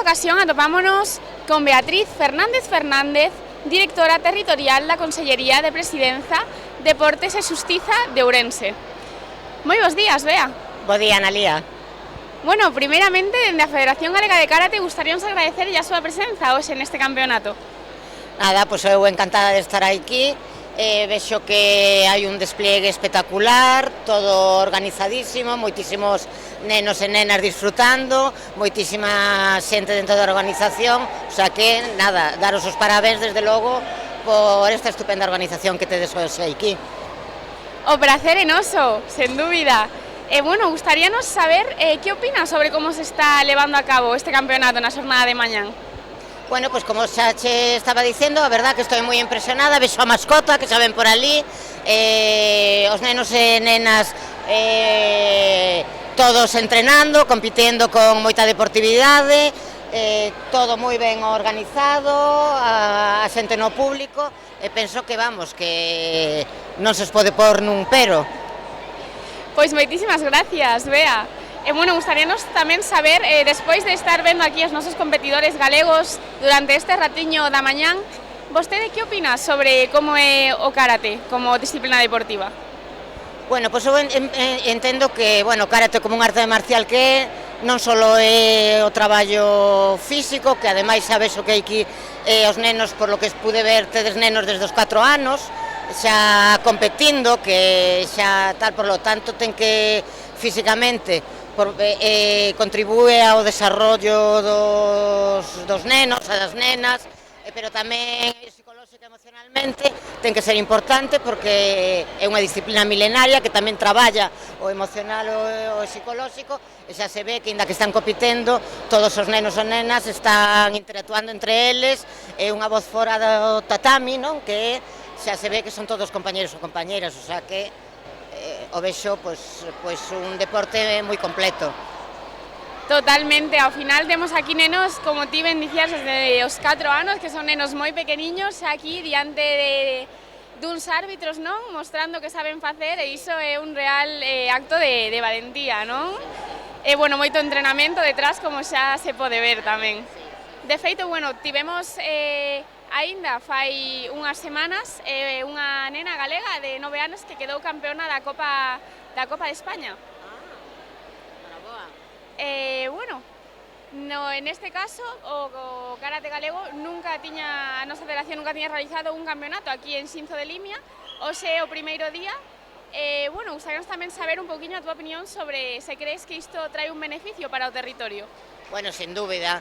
nesta ocasión atopámonos con Beatriz Fernández Fernández, directora territorial da Consellería de Presidenza, Deportes e Xustiza de Ourense. Moi bons días, Bea. Bo día, Analía. Bueno, primeiramente, dende a Federación Galega de Karate, gustaríamos agradecerlle a súa presenza hoxe neste campeonato. Nada, pois eu encantada de estar aquí. Vexo que hai un despliegue espectacular, todo organizadísimo, moitísimos nenos e nenas disfrutando, moitísima xente dentro da organización, o sea que, nada, daros os parabéns desde logo por esta estupenda organización que tedes hoxe aquí. O prazer é noso, sen dúbida. Bueno, gustaríanos saber que opinas sobre como se está levando a cabo este campeonato na xornada de mañán. Bueno, pois como xa che estaba dicendo, a verdad que estou moi impresionada, vexo a mascota que xa ven por ali, os nenos e nenas todos entrenando, compitindo con moita deportividade, todo moi ben organizado, a xente no público, e penso que vamos, que non se os pode pôr nun pero. Pois moitísimas gracias, Bea. Bueno, gustaríanos tamén saber, despois de estar vendo aquí os nosos competidores galegos durante este ratiño da mañán, vostede que opina sobre como é o karate como disciplina deportiva? Bueno, pois eu entendo que, bueno, karate como un arte marcial que non só é o traballo físico, que ademais sabes o que hai aquí os nenos, por lo que pude ver, tedes nenos desde os 4 anos, xa competindo, que xa tal, por lo tanto ten que físicamente contribúe ao desarrollo dos nenos e das nenas, pero tamén psicolóxica e emocionalmente ten que ser importante porque é unha disciplina milenaria que tamén traballa o emocional e o psicolóxico, e xa se ve que, inda que están compitendo, todos os nenos e nenas están interactuando entre eles, é unha voz fora do tatami, non? Que xa se ve que son todos compañeros ou compañeras, o sea que o vexo pois un deporte moi completo. Totalmente, ao final temos aquí nenos, como ti ben dicías, desde os 4 anos, que son nenos moi pequeniños, aquí diante duns árbitros, non? Mostrando que saben facer, e iso é un real acto de valentía, non? E, bueno, moito entrenamento detrás, como xa se pode ver tamén. De feito, bueno, tivemos aínda fai unhas semanas unha nena galega de 9 anos que quedou campeona da Copa de España. Bueno, en este caso o karate galego a nosa federación nunca tiña realizado un campeonato aquí en Xinzo de Limia, hoxe é o primeiro día. Bueno, gustaríamos tamén saber un poquinho a túa opinión sobre se crees que isto trae un beneficio para o territorio. Bueno, sen dúbida,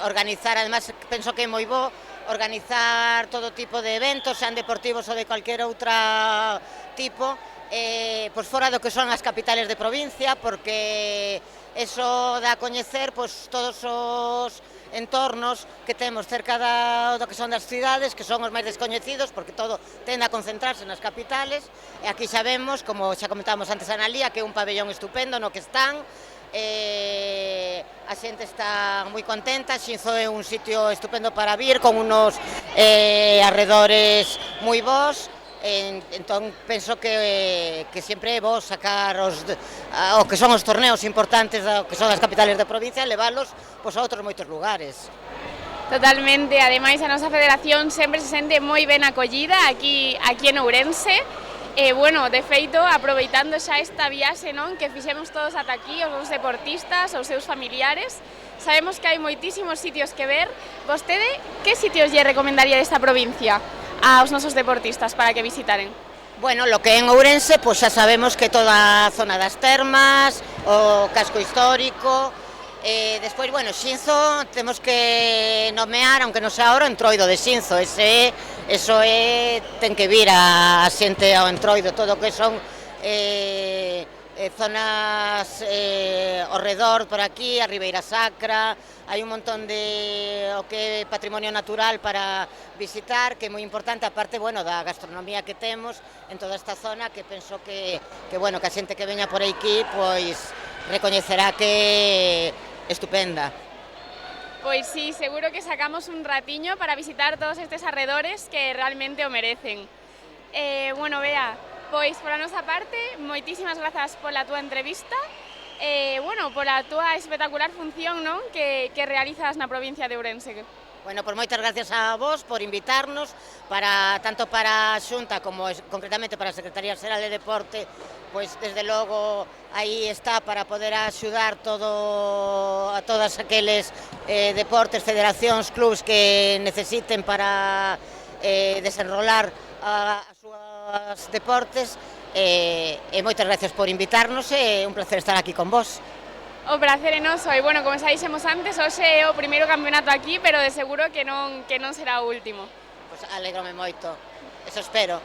organizar, además, penso que é moi bo organizar todo tipo de eventos, sean deportivos ou de cualquier outro tipo, pois fora do que son as capitales de provincia, porque eso dá a coñecer pois todos os entornos que temos cerca do que son das cidades, que son os máis descoñecidos, porque todo tende a concentrarse nas capitales, e aquí xa vemos, como xa comentábamos antes a Analía, que é un pabellón estupendo no que están, a xente está moi contenta. Xinzo é un sitio estupendo para vir, con unos arredores moi bons, entón penso que sempre é bo sacar o que son os torneos importantes que son as capitales de provincia e leválos a outros moitos lugares. Totalmente, ademais a nosa federación sempre se sente moi ben acollida aquí en Ourense. Bueno, de feito, aproveitando xa esta viaxe, non, que fixemos todos ata aquí, os deportistas, os seus familiares, sabemos que hai moitísimos sitios que ver. Vostede, que sitios lle recomendaría desta provincia aos nosos deportistas para que visitaren? Bueno, lo que en Ourense, pois xa sabemos que toda a zona das termas, o casco histórico, despois, bueno, Xinzo temos que nomear, aunque non sea ahora, o entroido de Xinzo, eso ten que vir a xente ao entroido, todo o que son zonas ao redor por aquí, a Ribeira Sacra, hai un montón de o que é patrimonio natural para visitar, que é moi importante, aparte, bueno, da gastronomía que temos en toda esta zona, que penso que bueno, que a xente que veña por aquí, pois, recoñecerá que é estupenda. Pois sí, seguro que sacamos un ratiño para visitar todos estes arredores que realmente o merecen. Bueno, Bea, pois, pola nosa parte, moitísimas grazas pola túa entrevista Bueno, pola túa espectacular función, non? Que realizas na provincia de Ourense. Bueno, pois moitas gracias a vos por invitarnos, tanto para a Xunta como concretamente para a Secretaría Xeral de Deporte, pois desde logo aí está para poder axudar a todas aqueles deportes, federacións, clubs que necesiten para desenrolar as súas deportes, e moitas gracias por invitarnos, e un placer estar aquí con vos. O prazer é noso, e bueno, como xa dixemos antes, hoxe é o primeiro campeonato aquí, pero de seguro que non será o último. Pois alégrome moito, eso espero.